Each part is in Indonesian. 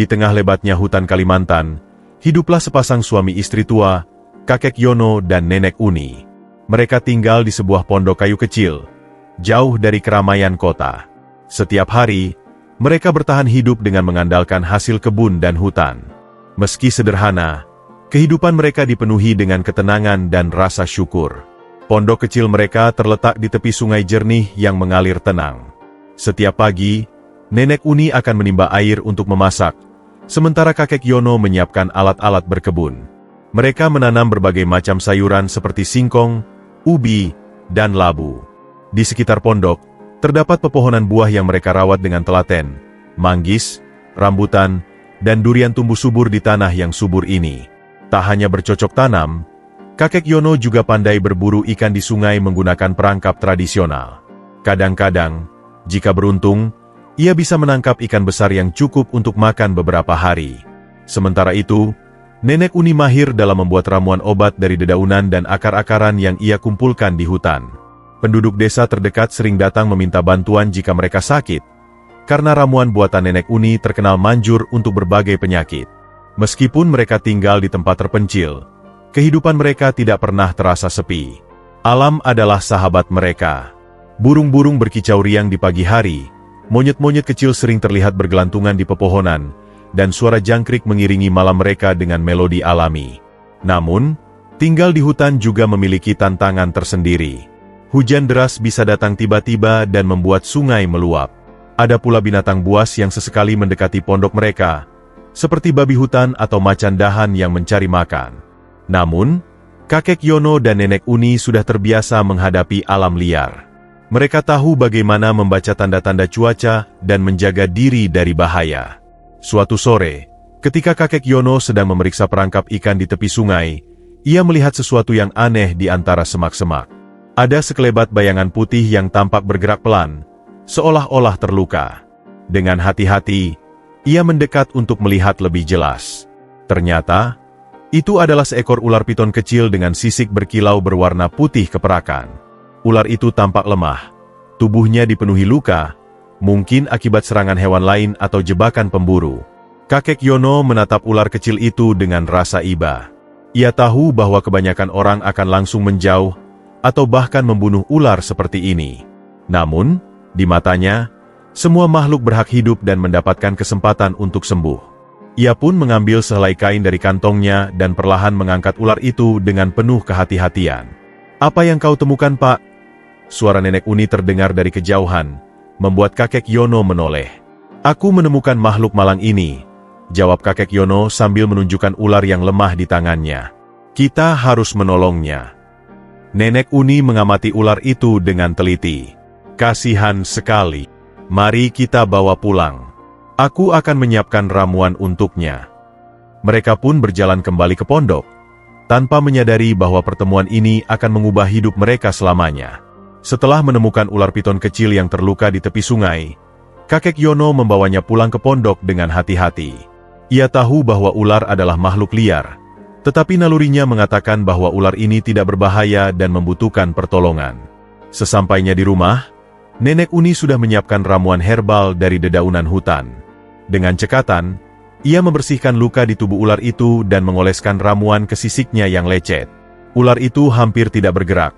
Di tengah lebatnya hutan Kalimantan, hiduplah sepasang suami istri tua, Kakek Yono dan Nenek Uni. Mereka tinggal di sebuah pondok kayu kecil, jauh dari keramaian kota. Setiap hari, mereka bertahan hidup dengan mengandalkan hasil kebun dan hutan. Meski sederhana, kehidupan mereka dipenuhi dengan ketenangan dan rasa syukur. Pondok kecil mereka terletak di tepi sungai jernih yang mengalir tenang. Setiap pagi, Nenek Uni akan menimba air untuk memasak, sementara Kakek Yono menyiapkan alat-alat berkebun. Mereka menanam berbagai macam sayuran seperti singkong, ubi, dan labu. Di sekitar pondok, terdapat pepohonan buah yang mereka rawat dengan telaten, manggis, rambutan, dan durian tumbuh subur di tanah yang subur ini. Tak hanya bercocok tanam, Kakek Yono juga pandai berburu ikan di sungai menggunakan perangkap tradisional. Kadang-kadang, jika beruntung, ia bisa menangkap ikan besar yang cukup untuk makan beberapa hari. Sementara itu, Nenek Uni mahir dalam membuat ramuan obat dari dedaunan dan akar-akaran yang ia kumpulkan di hutan. Penduduk desa terdekat sering datang meminta bantuan jika mereka sakit, karena ramuan buatan Nenek Uni terkenal manjur untuk berbagai penyakit. Meskipun mereka tinggal di tempat terpencil, kehidupan mereka tidak pernah terasa sepi. Alam adalah sahabat mereka. Burung-burung berkicau riang di pagi hari, monyet-monyet kecil sering terlihat bergelantungan di pepohonan, dan suara jangkrik mengiringi malam mereka dengan melodi alami. Namun, tinggal di hutan juga memiliki tantangan tersendiri. Hujan deras bisa datang tiba-tiba dan membuat sungai meluap. Ada pula binatang buas yang sesekali mendekati pondok mereka, seperti babi hutan atau macan dahan yang mencari makan. Namun, Kakek Yono dan Nenek Uni sudah terbiasa menghadapi alam liar. Mereka tahu bagaimana membaca tanda-tanda cuaca dan menjaga diri dari bahaya. Suatu sore, ketika Kakek Yono sedang memeriksa perangkap ikan di tepi sungai, ia melihat sesuatu yang aneh di antara semak-semak. Ada sekelebat bayangan putih yang tampak bergerak pelan, seolah-olah terluka. Dengan hati-hati, ia mendekat untuk melihat lebih jelas. Ternyata, itu adalah seekor ular piton kecil dengan sisik berkilau berwarna putih keperakan. Ular itu tampak lemah. Tubuhnya dipenuhi luka, mungkin akibat serangan hewan lain atau jebakan pemburu. Kakek Yono menatap ular kecil itu dengan rasa iba. Ia tahu bahwa kebanyakan orang akan langsung menjauh, atau bahkan membunuh ular seperti ini. Namun, di matanya, semua makhluk berhak hidup dan mendapatkan kesempatan untuk sembuh. Ia pun mengambil sehelai kain dari kantongnya dan perlahan mengangkat ular itu dengan penuh kehati-hatian. "Apa yang kau temukan, Pak?" Suara Nenek Uni terdengar dari kejauhan, membuat Kakek Yono menoleh. "Aku menemukan makhluk malang ini," jawab Kakek Yono sambil menunjukkan ular yang lemah di tangannya. "Kita harus menolongnya." Nenek Uni mengamati ular itu dengan teliti. "Kasihan sekali. Mari kita bawa pulang. Aku akan menyiapkan ramuan untuknya." Mereka pun berjalan kembali ke pondok, tanpa menyadari bahwa pertemuan ini akan mengubah hidup mereka selamanya. Setelah menemukan ular piton kecil yang terluka di tepi sungai, Kakek Yono membawanya pulang ke pondok dengan hati-hati. Ia tahu bahwa ular adalah makhluk liar, tetapi nalurinya mengatakan bahwa ular ini tidak berbahaya dan membutuhkan pertolongan. Sesampainya di rumah, Nenek Uni sudah menyiapkan ramuan herbal dari dedaunan hutan. Dengan cekatan, ia membersihkan luka di tubuh ular itu dan mengoleskan ramuan ke sisiknya yang lecet. Ular itu hampir tidak bergerak,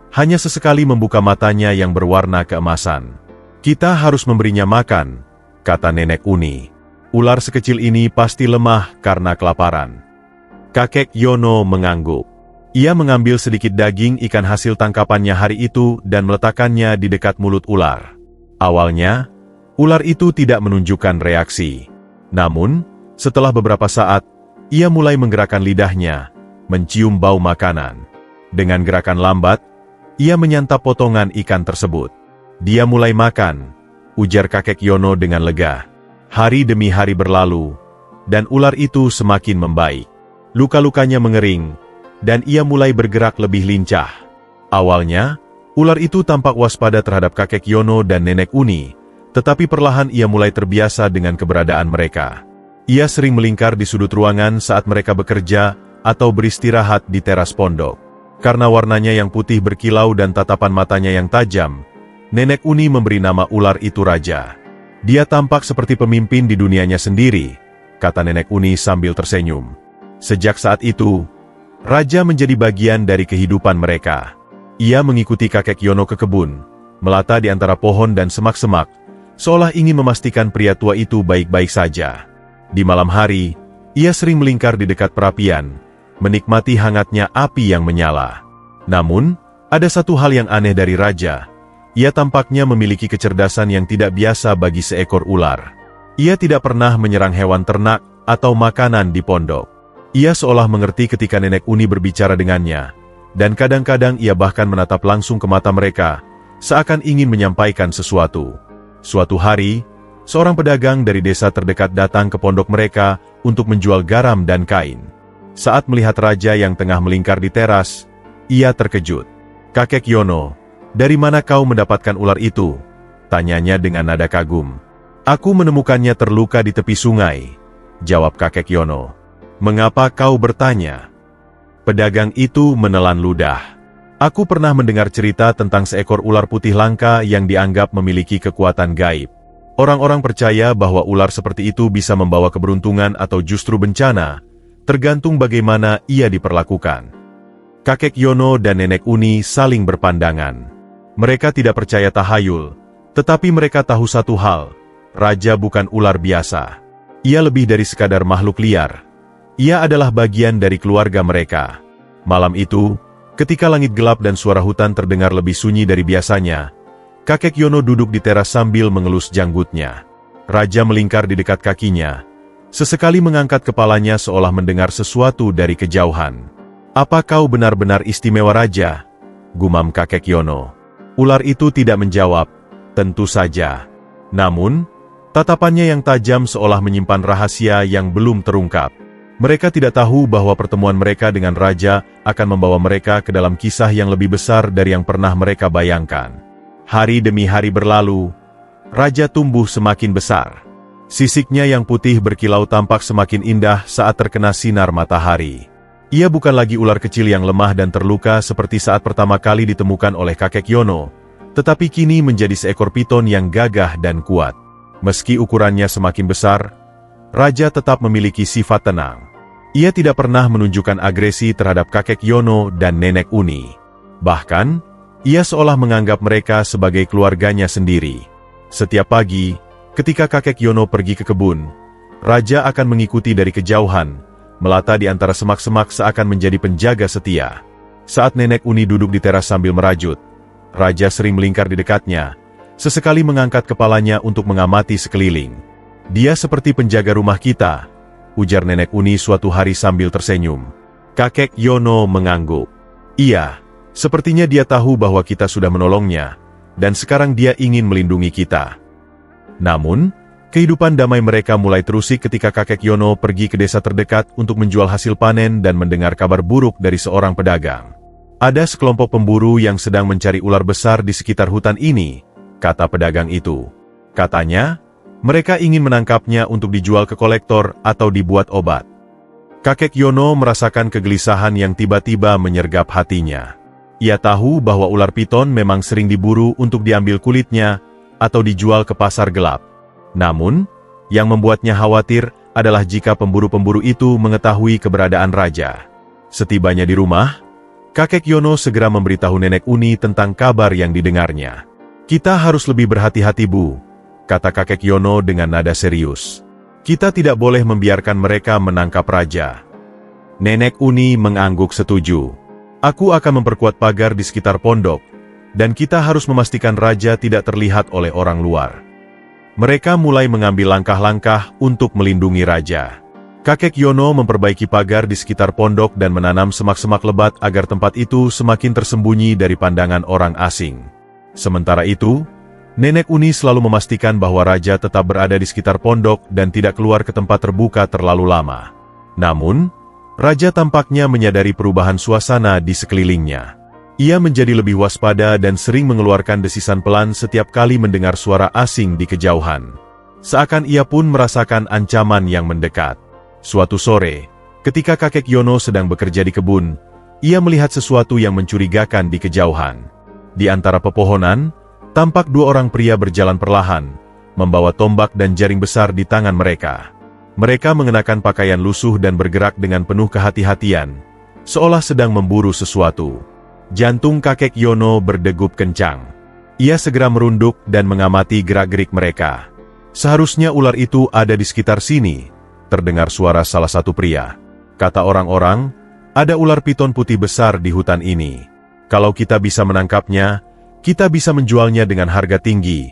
hanya sesekali membuka matanya yang berwarna keemasan. "Kita harus memberinya makan," kata Nenek Uni. "Ular sekecil ini pasti lemah karena kelaparan." Kakek Yono mengangguk. Ia mengambil sedikit daging ikan hasil tangkapannya hari itu dan meletakkannya di dekat mulut ular. Awalnya, ular itu tidak menunjukkan reaksi. Namun, setelah beberapa saat, ia mulai menggerakkan lidahnya, mencium bau makanan. Dengan gerakan lambat, ia menyantap potongan ikan tersebut. "Dia mulai makan," ujar Kakek Yono dengan lega. Hari demi hari berlalu, dan ular itu semakin membaik. Luka-lukanya mengering, dan ia mulai bergerak lebih lincah. Awalnya, ular itu tampak waspada terhadap Kakek Yono dan Nenek Uni, tetapi perlahan ia mulai terbiasa dengan keberadaan mereka. Ia sering melingkar di sudut ruangan saat mereka bekerja atau beristirahat di teras pondok. Karena warnanya yang putih berkilau dan tatapan matanya yang tajam, Nenek Uni memberi nama ular itu Raja. Dia tampak seperti pemimpin di dunianya sendiri, kata Nenek Uni sambil tersenyum. Sejak saat itu, Raja menjadi bagian dari kehidupan mereka. Ia mengikuti kakek Yono ke kebun, melata di antara pohon dan semak-semak, seolah ingin memastikan pria tua itu baik-baik saja. Di malam hari, ia sering melingkar di dekat perapian, menikmati hangatnya api yang menyala. Namun, ada satu hal yang aneh dari Raja. Ia tampaknya memiliki kecerdasan yang tidak biasa bagi seekor ular. Ia tidak pernah menyerang hewan ternak atau makanan di pondok. Ia seolah mengerti ketika Nenek Uni berbicara dengannya, dan kadang-kadang ia bahkan menatap langsung ke mata mereka, seakan ingin menyampaikan sesuatu. Suatu hari, seorang pedagang dari desa terdekat datang ke pondok mereka untuk menjual garam dan kain. Saat melihat Raja yang tengah melingkar di teras, ia terkejut. "Kakek Yono, dari mana kau mendapatkan ular itu?" tanyanya dengan nada kagum. "Aku menemukannya terluka di tepi sungai," jawab kakek Yono. "Mengapa kau bertanya?" Pedagang itu menelan ludah. "Aku pernah mendengar cerita tentang seekor ular putih langka yang dianggap memiliki kekuatan gaib. Orang-orang percaya bahwa ular seperti itu bisa membawa keberuntungan atau justru bencana, tergantung bagaimana ia diperlakukan." Kakek Yono dan Nenek Uni saling berpandangan. Mereka tidak percaya tahayul, tetapi mereka tahu satu hal, Raja bukan ular biasa. Ia lebih dari sekadar makhluk liar. Ia adalah bagian dari keluarga mereka. Malam itu, ketika langit gelap dan suara hutan terdengar lebih sunyi dari biasanya, kakek Yono duduk di teras sambil mengelus janggutnya. Raja melingkar di dekat kakinya. Sesekali mengangkat kepalanya seolah mendengar sesuatu dari kejauhan. "Apa kau benar-benar istimewa, Raja?" gumam kakek Yono. Ular itu tidak menjawab, "Tentu saja." Namun, tatapannya yang tajam seolah menyimpan rahasia yang belum terungkap. Mereka tidak tahu bahwa pertemuan mereka dengan Raja akan membawa mereka ke dalam kisah yang lebih besar dari yang pernah mereka bayangkan. Hari demi hari berlalu, Raja tumbuh semakin besar. Sisiknya yang putih berkilau tampak semakin indah saat terkena sinar matahari. Ia bukan lagi ular kecil yang lemah dan terluka seperti saat pertama kali ditemukan oleh kakek Yono, tetapi kini menjadi seekor piton yang gagah dan kuat. Meski ukurannya semakin besar, Raja tetap memiliki sifat tenang. Ia tidak pernah menunjukkan agresi terhadap kakek Yono dan Nenek Uni. Bahkan, ia seolah menganggap mereka sebagai keluarganya sendiri. Setiap pagi, ketika kakek Yono pergi ke kebun, Raja akan mengikuti dari kejauhan, melata di antara semak-semak seakan menjadi penjaga setia. Saat Nenek Uni duduk di teras sambil merajut, Raja sering melingkar di dekatnya, sesekali mengangkat kepalanya untuk mengamati sekeliling. "Dia seperti penjaga rumah kita," ujar Nenek Uni suatu hari sambil tersenyum. Kakek Yono mengangguk. "Iya, sepertinya dia tahu bahwa kita sudah menolongnya, dan sekarang dia ingin melindungi kita." Namun, kehidupan damai mereka mulai terusik ketika kakek Yono pergi ke desa terdekat untuk menjual hasil panen dan mendengar kabar buruk dari seorang pedagang. "Ada sekelompok pemburu yang sedang mencari ular besar di sekitar hutan ini," kata pedagang itu. Katanya, mereka ingin menangkapnya untuk dijual ke kolektor atau dibuat obat. Kakek Yono merasakan kegelisahan yang tiba-tiba menyergap hatinya. Ia tahu bahwa ular piton memang sering diburu untuk diambil kulitnya atau dijual ke pasar gelap. Namun, yang membuatnya khawatir adalah jika pemburu-pemburu itu mengetahui keberadaan Raja. Setibanya di rumah, kakek Yono segera memberitahu Nenek Uni tentang kabar yang didengarnya. "Kita harus lebih berhati-hati, Bu," kata kakek Yono dengan nada serius. "Kita tidak boleh membiarkan mereka menangkap Raja." Nenek Uni mengangguk setuju. "Aku akan memperkuat pagar di sekitar pondok, dan kita harus memastikan Raja tidak terlihat oleh orang luar." Mereka mulai mengambil langkah-langkah untuk melindungi Raja. Kakek Yono memperbaiki pagar di sekitar pondok dan menanam semak-semak lebat agar tempat itu semakin tersembunyi dari pandangan orang asing. Sementara itu, Nenek Uni selalu memastikan bahwa Raja tetap berada di sekitar pondok dan tidak keluar ke tempat terbuka terlalu lama. Namun, Raja tampaknya menyadari perubahan suasana di sekelilingnya. Ia menjadi lebih waspada dan sering mengeluarkan desisan pelan setiap kali mendengar suara asing di kejauhan. Seakan ia pun merasakan ancaman yang mendekat. Suatu sore, ketika kakek Yono sedang bekerja di kebun, ia melihat sesuatu yang mencurigakan di kejauhan. Di antara pepohonan, tampak dua orang pria berjalan perlahan, membawa tombak dan jaring besar di tangan mereka. Mereka mengenakan pakaian lusuh dan bergerak dengan penuh kehati-hatian, seolah sedang memburu sesuatu. Jantung kakek Yono berdegup kencang. Ia segera merunduk dan mengamati gerak-gerik mereka. Seharusnya ular itu ada di sekitar sini, terdengar suara salah satu pria. Kata orang-orang, ada ular piton putih besar di hutan ini. Kalau kita bisa menangkapnya, kita bisa menjualnya dengan harga tinggi,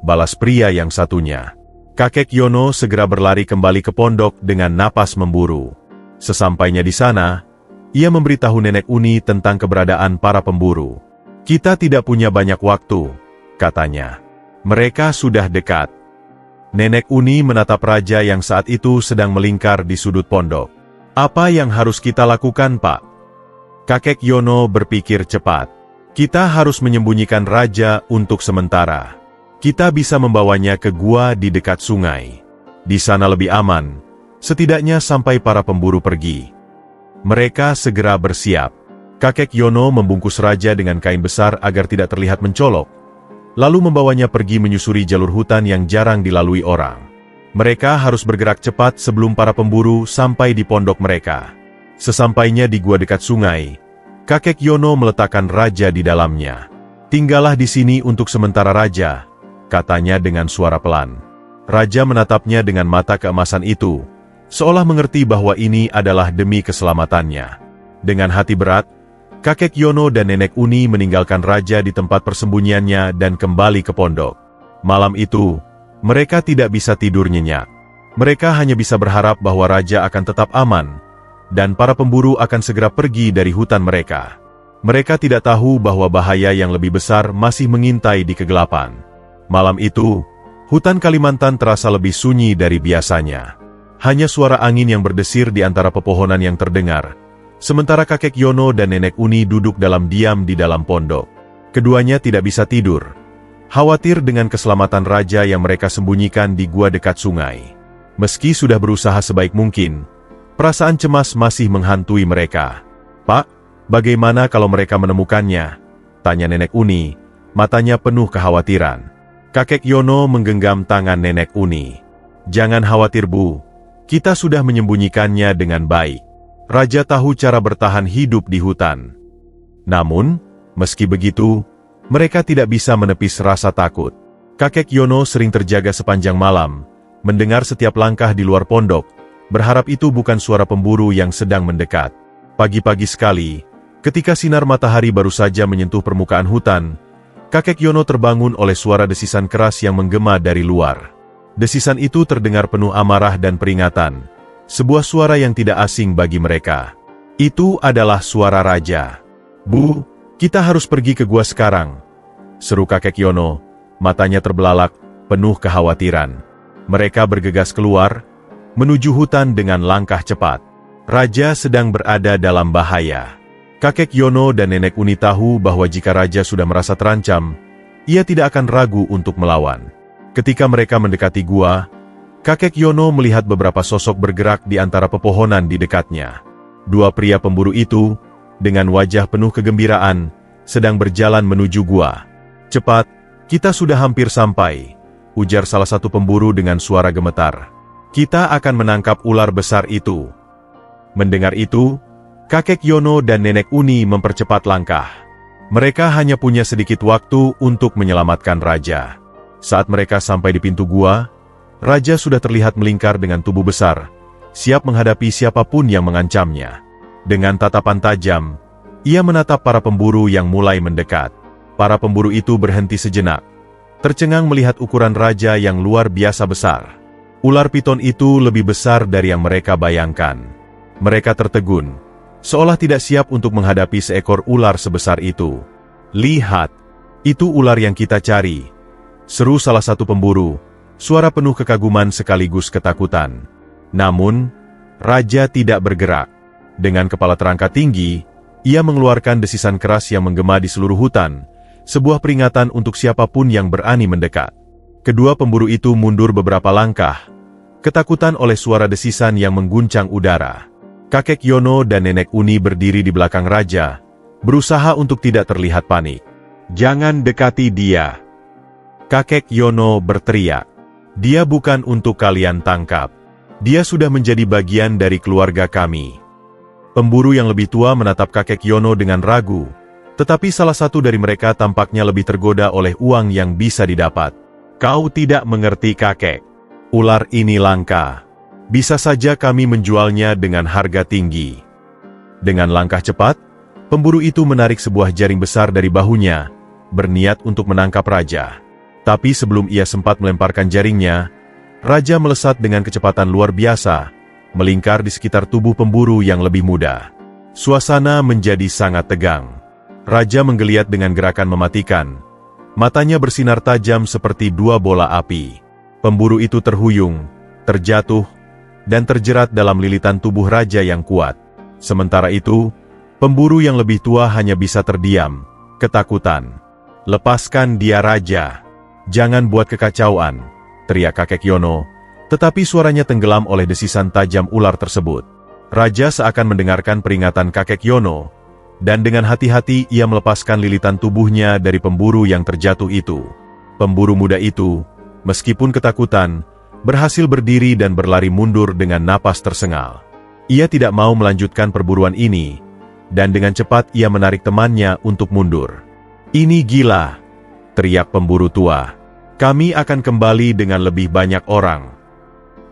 balas pria yang satunya. Kakek Yono segera berlari kembali ke pondok dengan napas memburu. Sesampainya di sana, ia memberitahu Nenek Uni tentang keberadaan para pemburu. Kita tidak punya banyak waktu, katanya. Mereka sudah dekat. Nenek Uni menatap raja yang saat itu sedang melingkar di sudut pondok. Apa yang harus kita lakukan, Pak? Kakek Yono berpikir cepat. Kita harus menyembunyikan raja untuk sementara. Kita bisa membawanya ke gua di dekat sungai. Di sana lebih aman, setidaknya sampai para pemburu pergi. Mereka segera bersiap. Kakek Yono membungkus raja dengan kain besar agar tidak terlihat mencolok, lalu membawanya pergi menyusuri jalur hutan yang jarang dilalui orang. Mereka harus bergerak cepat sebelum para pemburu sampai di pondok mereka. Sesampainya di gua dekat sungai, kakek Yono meletakkan raja di dalamnya. Tinggallah di sini untuk sementara raja, katanya dengan suara pelan. Raja menatapnya dengan mata keemasan itu, seolah mengerti bahwa ini adalah demi keselamatannya. Dengan hati berat, kakek Yono dan Nenek Uni meninggalkan raja di tempat persembunyiannya dan kembali ke pondok. Malam itu, mereka tidak bisa tidur nyenyak. Mereka hanya bisa berharap bahwa raja akan tetap aman, dan para pemburu akan segera pergi dari hutan mereka. Mereka tidak tahu bahwa bahaya yang lebih besar masih mengintai di kegelapan. Malam itu, hutan Kalimantan terasa lebih sunyi dari biasanya. Hanya suara angin yang berdesir di antara pepohonan yang terdengar, sementara kakek Yono dan Nenek Uni duduk dalam diam di dalam pondok. Keduanya tidak bisa tidur, khawatir dengan keselamatan raja yang mereka sembunyikan di gua dekat sungai. Meski sudah berusaha sebaik mungkin, perasaan cemas masih menghantui mereka. Pak, bagaimana kalau mereka menemukannya? Tanya Nenek Uni, matanya penuh kekhawatiran. Kakek Yono menggenggam tangan Nenek Uni. Jangan khawatir, Bu. Kita sudah menyembunyikannya dengan baik. Raja tahu cara bertahan hidup di hutan. Namun, meski begitu, mereka tidak bisa menepis rasa takut. Kakek Yono sering terjaga sepanjang malam, mendengar setiap langkah di luar pondok, berharap itu bukan suara pemburu yang sedang mendekat. Pagi-pagi sekali, ketika sinar matahari baru saja menyentuh permukaan hutan, kakek Yono terbangun oleh suara desisan keras yang menggema dari luar. Desisan itu terdengar penuh amarah dan peringatan, sebuah suara yang tidak asing bagi mereka. Itu adalah suara raja. Bu, kita harus pergi ke gua sekarang, seru kakek Yono, matanya terbelalak, penuh kekhawatiran. Mereka bergegas keluar, menuju hutan dengan langkah cepat. Raja sedang berada dalam bahaya. Kakek Yono dan Nenek Uni tahu bahwa jika raja sudah merasa terancam, ia tidak akan ragu untuk melawan. Ketika mereka mendekati gua, kakek Yono melihat beberapa sosok bergerak di antara pepohonan di dekatnya. Dua pria pemburu itu, dengan wajah penuh kegembiraan, sedang berjalan menuju gua. Cepat, kita sudah hampir sampai, ujar salah satu pemburu dengan suara gemetar. Kita akan menangkap ular besar itu. Mendengar itu, kakek Yono dan Nenek Uni mempercepat langkah. Mereka hanya punya sedikit waktu untuk menyelamatkan raja. Saat mereka sampai di pintu gua, raja sudah terlihat melingkar dengan tubuh besar, siap menghadapi siapapun yang mengancamnya. Dengan tatapan tajam, ia menatap para pemburu yang mulai mendekat. Para pemburu itu berhenti sejenak, tercengang melihat ukuran raja yang luar biasa besar. Ular piton itu lebih besar dari yang mereka bayangkan. Mereka tertegun, seolah tidak siap untuk menghadapi seekor ular sebesar itu. Lihat, itu ular yang kita cari, seru salah satu pemburu, suara penuh kekaguman sekaligus ketakutan. Namun, raja tidak bergerak. Dengan kepala terangkat tinggi, ia mengeluarkan desisan keras yang menggema di seluruh hutan, sebuah peringatan untuk siapapun yang berani mendekat. Kedua pemburu itu mundur beberapa langkah, ketakutan oleh suara desisan yang mengguncang udara. Kakek Yono dan Nenek Uni berdiri di belakang raja, berusaha untuk tidak terlihat panik. Jangan dekati dia. Kakek Yono berteriak. Dia bukan untuk kalian tangkap. Dia sudah menjadi bagian dari keluarga kami. Pemburu yang lebih tua menatap kakek Yono dengan ragu, tetapi salah satu dari mereka tampaknya lebih tergoda oleh uang yang bisa didapat. Kau tidak mengerti kakek. Ular ini langka. Bisa saja kami menjualnya dengan harga tinggi. Dengan langkah cepat, pemburu itu menarik sebuah jaring besar dari bahunya, berniat untuk menangkap raja. Tapi sebelum ia sempat melemparkan jaringnya, raja melesat dengan kecepatan luar biasa, melingkar di sekitar tubuh pemburu yang lebih muda. Suasana menjadi sangat tegang. Raja menggeliat dengan gerakan mematikan. Matanya bersinar tajam seperti dua bola api. Pemburu itu terhuyung, terjatuh, dan terjerat dalam lilitan tubuh raja yang kuat. Sementara itu, pemburu yang lebih tua hanya bisa terdiam, ketakutan. Lepaskan dia raja. Jangan buat kekacauan, teriak kakek Yono, tetapi suaranya tenggelam oleh desisan tajam ular tersebut. Raja seakan mendengarkan peringatan kakek Yono, dan dengan hati-hati ia melepaskan lilitan tubuhnya dari pemburu yang terjatuh itu. Pemburu muda itu, meskipun ketakutan, berhasil berdiri dan berlari mundur dengan napas tersengal. Ia tidak mau melanjutkan perburuan ini, dan dengan cepat ia menarik temannya untuk mundur. Ini gila, teriak pemburu tua. Kami akan kembali dengan lebih banyak orang.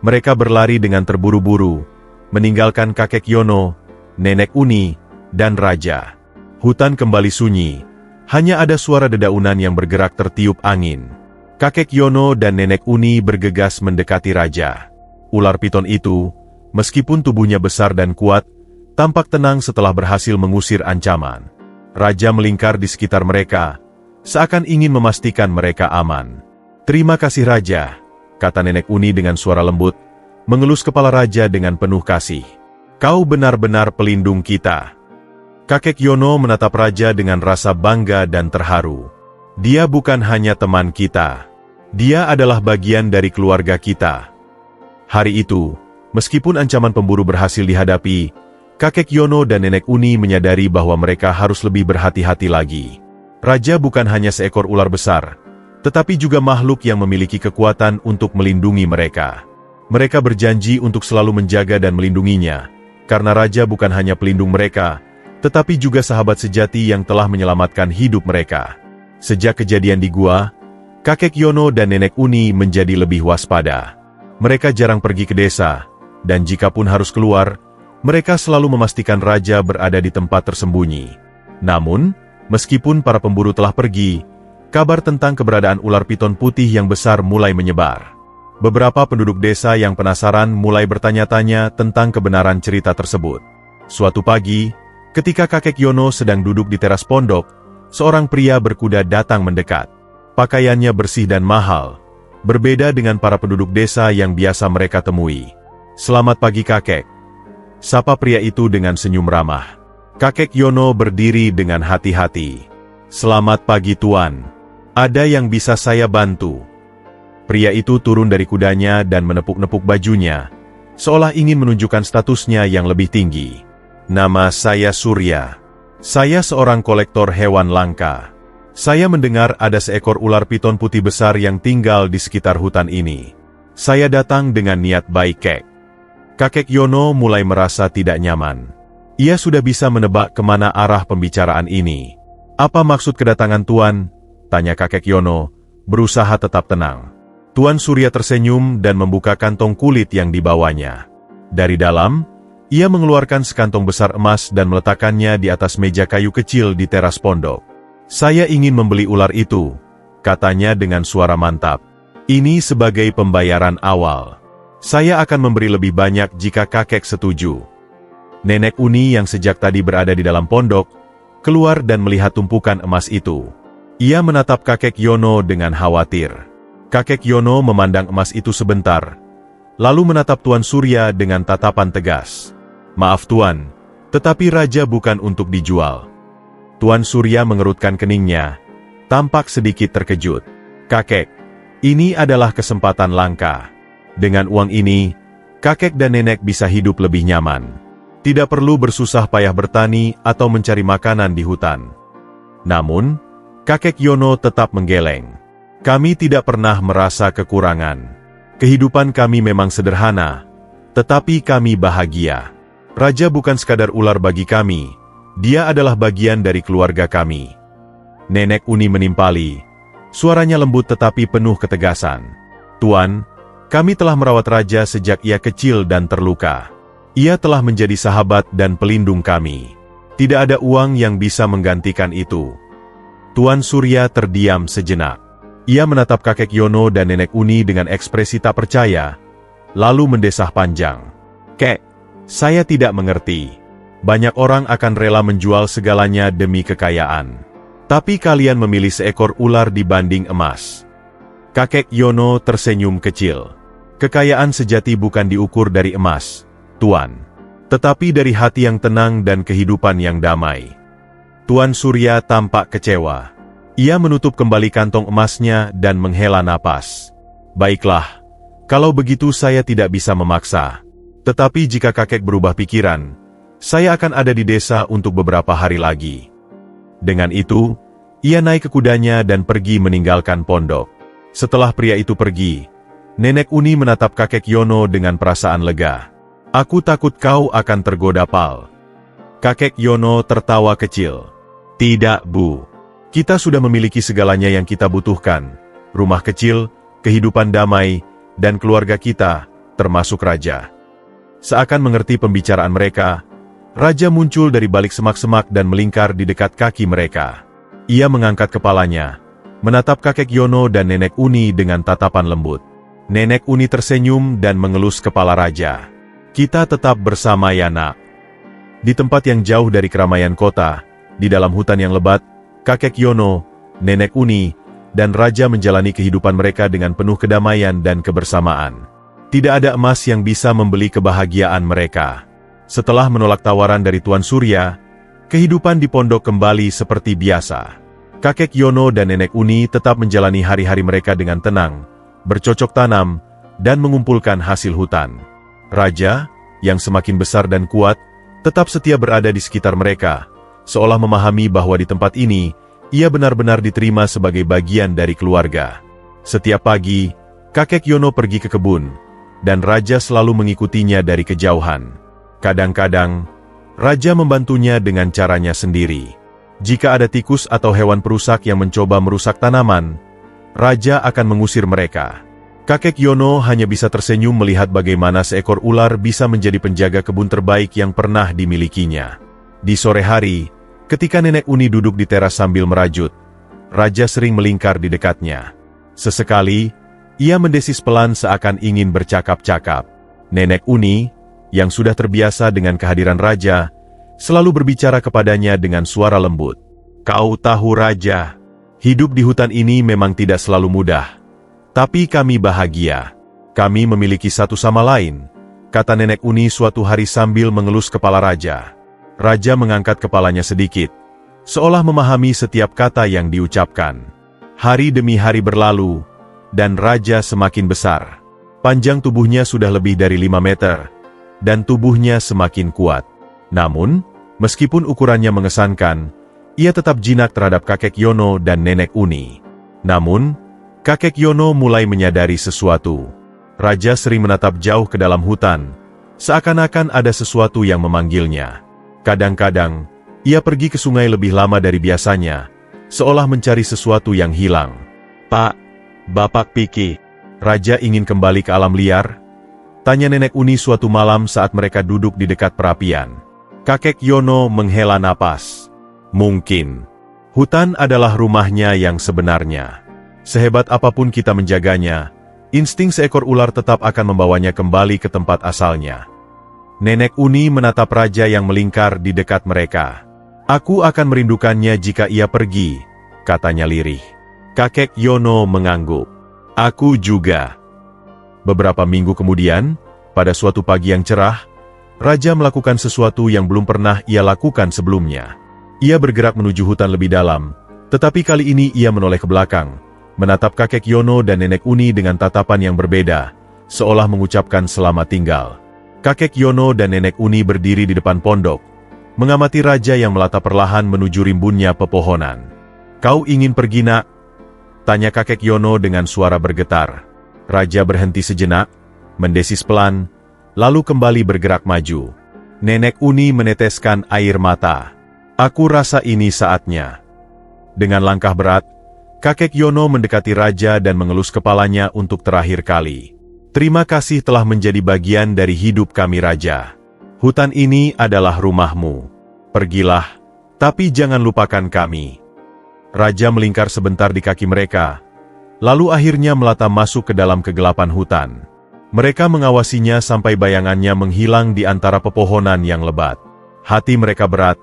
Mereka berlari dengan terburu-buru, meninggalkan kakek Yono, nenek Uni, dan raja. Hutan kembali sunyi, hanya ada suara dedaunan yang bergerak tertiup angin. Kakek Yono dan nenek Uni bergegas mendekati raja. Ular piton itu, meskipun tubuhnya besar dan kuat, tampak tenang setelah berhasil mengusir ancaman. Raja melingkar di sekitar mereka, seakan ingin memastikan mereka aman. Terima kasih raja, kata nenek Uni dengan suara lembut, mengelus kepala raja dengan penuh kasih. Kau benar-benar pelindung kita. Kakek Yono menatap raja dengan rasa bangga dan terharu. Dia bukan hanya teman kita. Dia adalah bagian dari keluarga kita. Hari itu, meskipun ancaman pemburu berhasil dihadapi, kakek Yono dan nenek Uni menyadari bahwa mereka harus lebih berhati-hati lagi. Raja bukan hanya seekor ular besar, tetapi juga makhluk yang memiliki kekuatan untuk melindungi mereka. Mereka berjanji untuk selalu menjaga dan melindunginya, karena raja bukan hanya pelindung mereka, tetapi juga sahabat sejati yang telah menyelamatkan hidup mereka. Sejak kejadian di gua, kakek Yono dan nenek Uni menjadi lebih waspada. Mereka jarang pergi ke desa, dan jikapun harus keluar, mereka selalu memastikan raja berada di tempat tersembunyi. Namun, meskipun para pemburu telah pergi, kabar tentang keberadaan ular piton putih yang besar mulai menyebar. Beberapa penduduk desa yang penasaran mulai bertanya-tanya tentang kebenaran cerita tersebut. Suatu pagi, ketika kakek Yono sedang duduk di teras pondok, seorang pria berkuda datang mendekat. Pakaiannya bersih dan mahal, berbeda dengan para penduduk desa yang biasa mereka temui. Selamat pagi kakek, sapa pria itu dengan senyum ramah. Kakek Yono berdiri dengan hati-hati. Selamat pagi tuan, ada yang bisa saya bantu? Pria itu turun dari kudanya dan menepuk-nepuk bajunya, seolah ingin menunjukkan statusnya yang lebih tinggi. Nama saya Surya. Saya seorang kolektor hewan langka. Saya mendengar ada seekor ular piton putih besar yang tinggal di sekitar hutan ini. Saya datang dengan niat baik kek. Kakek Yono mulai merasa tidak nyaman. Ia sudah bisa menebak kemana arah pembicaraan ini. Apa maksud kedatangan tuan? Tanya kakek Yono, berusaha tetap tenang. Tuan Surya tersenyum dan membuka kantong kulit yang dibawanya. Dari dalam, ia mengeluarkan sekantong besar emas dan meletakkannya di atas meja kayu kecil di teras pondok. Saya ingin membeli ular itu, katanya dengan suara mantap. Ini sebagai pembayaran awal. Saya akan memberi lebih banyak jika kakek setuju. Nenek Uni yang sejak tadi berada di dalam pondok, keluar dan melihat tumpukan emas itu. Ia menatap kakek Yono dengan khawatir. Kakek Yono memandang emas itu sebentar, lalu menatap Tuan Surya dengan tatapan tegas. Maaf tuan, tetapi raja bukan untuk dijual. Tuan Surya mengerutkan keningnya, tampak sedikit terkejut. Kakek, ini adalah kesempatan langka. Dengan uang ini, kakek dan nenek bisa hidup lebih nyaman. Tidak perlu bersusah payah bertani atau mencari makanan di hutan. Namun, kakek Yono tetap menggeleng. Kami tidak pernah merasa kekurangan. Kehidupan kami memang sederhana, Tetapi kami bahagia. Raja bukan sekadar ular bagi kami, dia adalah bagian dari keluarga kami. Nenek Uni menimpali. Suaranya lembut tetapi penuh ketegasan. Tuan, kami telah merawat raja sejak ia kecil dan terluka. Ia telah menjadi sahabat dan pelindung kami. Tidak ada uang yang bisa menggantikan itu. Tuan Surya terdiam sejenak. Ia menatap kakek Yono dan nenek Uni dengan ekspresi tak percaya, lalu mendesah panjang. Kek, saya tidak mengerti. Banyak orang akan rela menjual segalanya demi kekayaan. Tapi kalian memilih seekor ular dibanding emas. Kakek Yono tersenyum kecil. Kekayaan sejati bukan diukur dari emas, Tuan. Tetapi dari hati yang tenang dan kehidupan yang damai. Tuan Surya tampak kecewa. Ia menutup kembali kantong emasnya dan menghela napas. Baiklah, kalau begitu saya tidak bisa memaksa. Tetapi jika kakek berubah pikiran, saya akan ada di desa untuk beberapa hari lagi. Dengan itu, ia naik ke kudanya dan pergi meninggalkan pondok. Setelah pria itu pergi, nenek Uni menatap kakek Yono dengan perasaan lega. Aku takut kau akan tergoda, Pal. Kakek Yono tertawa kecil. Tidak, Bu. Kita sudah memiliki segalanya yang kita butuhkan. Rumah kecil, kehidupan damai, dan keluarga kita, termasuk raja. Seakan mengerti pembicaraan mereka, raja muncul dari balik semak-semak dan melingkar di dekat kaki mereka. Ia mengangkat kepalanya, menatap kakek Yono dan nenek Uni dengan tatapan lembut. Nenek Uni tersenyum dan mengelus kepala raja. Kita tetap bersama ya, Nak. Di tempat yang jauh dari keramaian kota, di dalam hutan yang lebat, kakek Yono, nenek Uni, dan raja menjalani kehidupan mereka dengan penuh kedamaian dan kebersamaan. Tidak ada emas yang bisa membeli kebahagiaan mereka. Setelah menolak tawaran dari Tuan Surya, kehidupan di pondok kembali seperti biasa. Kakek Yono dan nenek Uni tetap menjalani hari-hari mereka dengan tenang, bercocok tanam, dan mengumpulkan hasil hutan. Raja, yang semakin besar dan kuat, tetap setia berada di sekitar mereka, seolah memahami bahwa di tempat ini, ia benar-benar diterima sebagai bagian dari keluarga. Setiap pagi, kakek Yono pergi ke kebun, dan raja selalu mengikutinya dari kejauhan. Kadang-kadang, raja membantunya dengan caranya sendiri. Jika ada tikus atau hewan perusak yang mencoba merusak tanaman, raja akan mengusir mereka. Kakek Yono hanya bisa tersenyum melihat bagaimana seekor ular bisa menjadi penjaga kebun terbaik yang pernah dimilikinya. Di sore hari, ketika nenek Uni duduk di teras sambil merajut, raja sering melingkar di dekatnya. Sesekali, ia mendesis pelan seakan ingin bercakap-cakap. Nenek Uni, yang sudah terbiasa dengan kehadiran raja, selalu berbicara kepadanya dengan suara lembut. Kau tahu, Raja, hidup di hutan ini memang tidak selalu mudah. Tapi kami bahagia. Kami memiliki satu sama lain, kata nenek Uni suatu hari sambil mengelus kepala raja. Raja mengangkat kepalanya sedikit, seolah memahami setiap kata yang diucapkan. Hari demi hari berlalu, dan raja semakin besar. Panjang tubuhnya sudah lebih dari 5 meter, dan tubuhnya semakin kuat. Namun, meskipun ukurannya mengesankan, ia tetap jinak terhadap kakek Yono dan nenek Uni. Namun, kakek Yono mulai menyadari sesuatu. Raja sering menatap jauh ke dalam hutan, seakan-akan ada sesuatu yang memanggilnya. Kadang-kadang, ia pergi ke sungai lebih lama dari biasanya, seolah mencari sesuatu yang hilang. Pak, Bapak Piki, Raja ingin kembali ke alam liar? Tanya nenek Uni suatu malam saat mereka duduk di dekat perapian. Kakek Yono menghela napas. Mungkin, hutan adalah rumahnya yang sebenarnya. Sehebat apapun kita menjaganya, insting seekor ular tetap akan membawanya kembali ke tempat asalnya. Nenek Uni menatap raja yang melingkar di dekat mereka. Aku akan merindukannya jika ia pergi, katanya lirih. Kakek Yono mengangguk. Aku juga. Beberapa minggu kemudian, pada suatu pagi yang cerah, raja melakukan sesuatu yang belum pernah ia lakukan sebelumnya. Ia bergerak menuju hutan lebih dalam, tetapi kali ini ia menoleh ke belakang, menatap kakek Yono dan nenek Uni dengan tatapan yang berbeda, seolah mengucapkan selamat tinggal. Kakek Yono dan nenek Uni berdiri di depan pondok, mengamati raja yang melatap perlahan menuju rimbunnya pepohonan. Kau ingin pergi, Nak? Tanya kakek Yono dengan suara bergetar. Raja berhenti sejenak, mendesis pelan, lalu kembali bergerak maju. Nenek Uni meneteskan air mata. Aku rasa ini saatnya. Dengan langkah berat, kakek Yono mendekati raja dan mengelus kepalanya untuk terakhir kali. Terima kasih telah menjadi bagian dari hidup kami, raja. Hutan ini adalah rumahmu. Pergilah, tapi jangan lupakan kami. Raja melingkar sebentar di kaki mereka, lalu akhirnya melata masuk ke dalam kegelapan hutan. Mereka mengawasinya sampai bayangannya menghilang di antara pepohonan yang lebat. Hati mereka berat,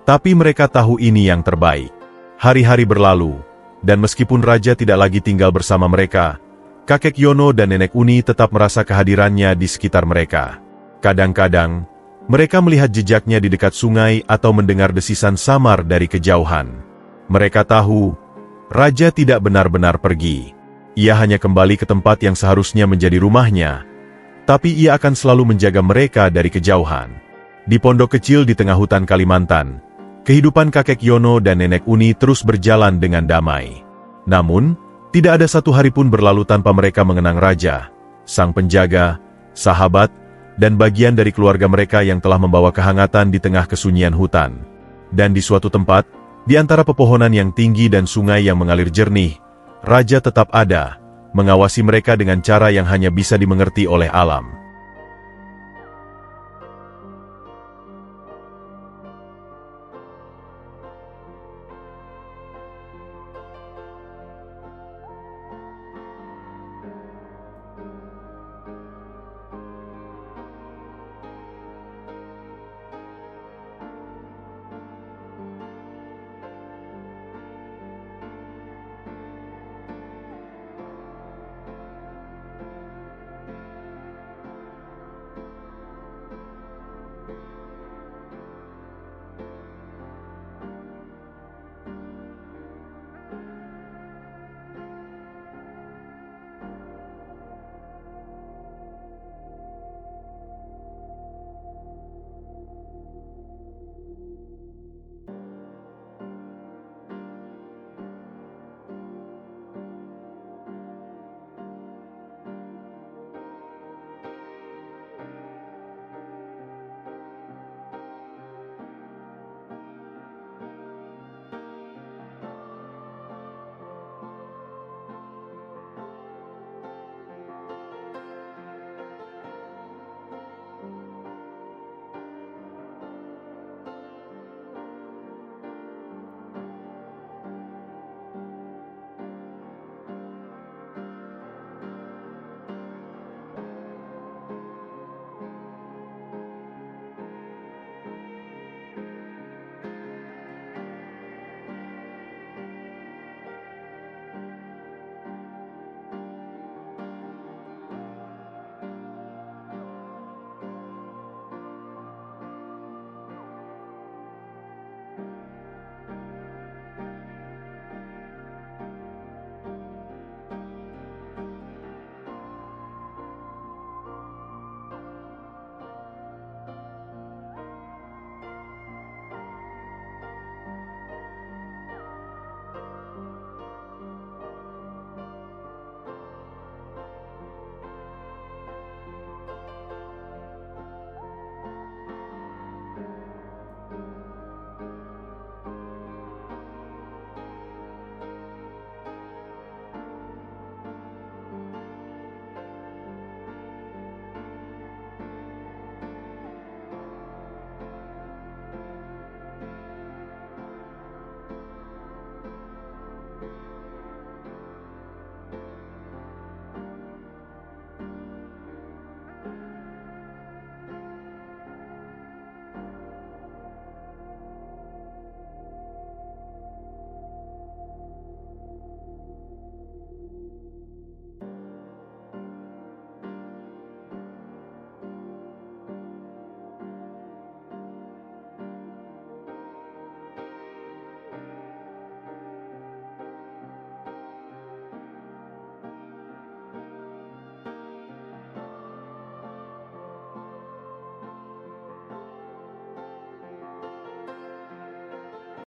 tapi mereka tahu ini yang terbaik. Hari-hari berlalu, dan meskipun raja tidak lagi tinggal bersama mereka, kakek Yono dan nenek Uni tetap merasa kehadirannya di sekitar mereka. Kadang-kadang, mereka melihat jejaknya di dekat sungai atau mendengar desisan samar dari kejauhan. Mereka tahu, raja tidak benar-benar pergi. Ia hanya kembali ke tempat yang seharusnya menjadi rumahnya, tapi ia akan selalu menjaga mereka dari kejauhan. Di pondok kecil di tengah hutan Kalimantan, kehidupan kakek Yono dan nenek Uni terus berjalan dengan damai. Namun, tidak ada satu hari pun berlalu tanpa mereka mengenang raja, sang penjaga, sahabat, dan bagian dari keluarga mereka yang telah membawa kehangatan di tengah kesunyian hutan. Dan di suatu tempat, di antara pepohonan yang tinggi dan sungai yang mengalir jernih, raja tetap ada, mengawasi mereka dengan cara yang hanya bisa dimengerti oleh alam.